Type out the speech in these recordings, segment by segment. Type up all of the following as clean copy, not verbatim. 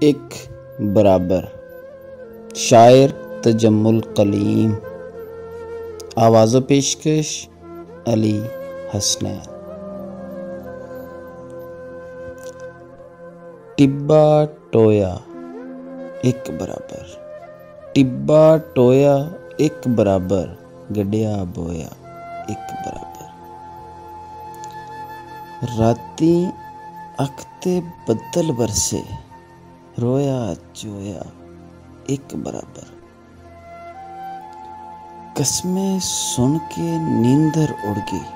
एक बराबर। शायर तजम्मुल कलीम। आवाज़ो पेशकश अली हसनैन। टिब्बा टोया एक बराबर। टिब्बा टोया एक बराबर। गड्डिया बोया एक बराबर। राती अख ते बदल बरसे। रोया चोया एक बराबर। कसमें सुन के नींदर उड़ गई।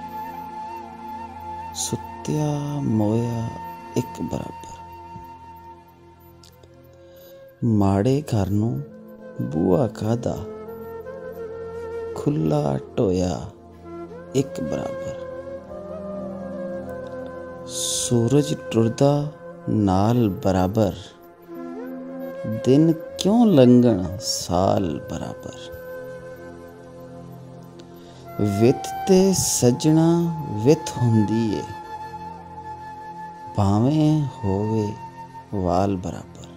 सुत्या मोया एक बराबर। माड़े घर नूं बूआ कादा। खुला टोया एक बराबर। सूरज टुरदा नाल बराबर। दिन क्यों लंघण साल बराबर। वित ते सजना वित हुंदी ए। भावें होवे वाल बराबर।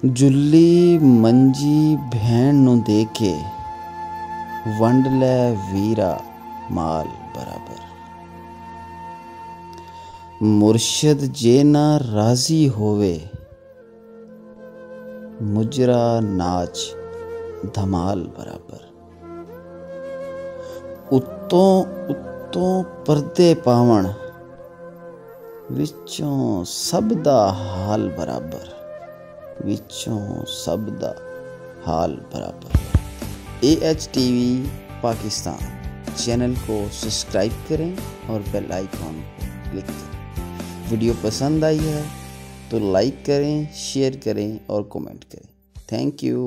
जुल्ली मंजी भैण नूं दे के। वंड लै वीरा माल बराबर। मुर्शद जे ना राजी होवे। मुजरा नाच धमाल बराबर। उत्तों उत्तों पर्दे पावण। विचों सब दा हाल बराबर। विचों सब दा हाल बराबर। AHTV पाकिस्तान चैनल को सब्सक्राइब करें और बेल आइकॉन को क्लिक करें। वीडियो पसंद आई है तो लाइक करें, शेयर करें और कमेंट करें। Thank you.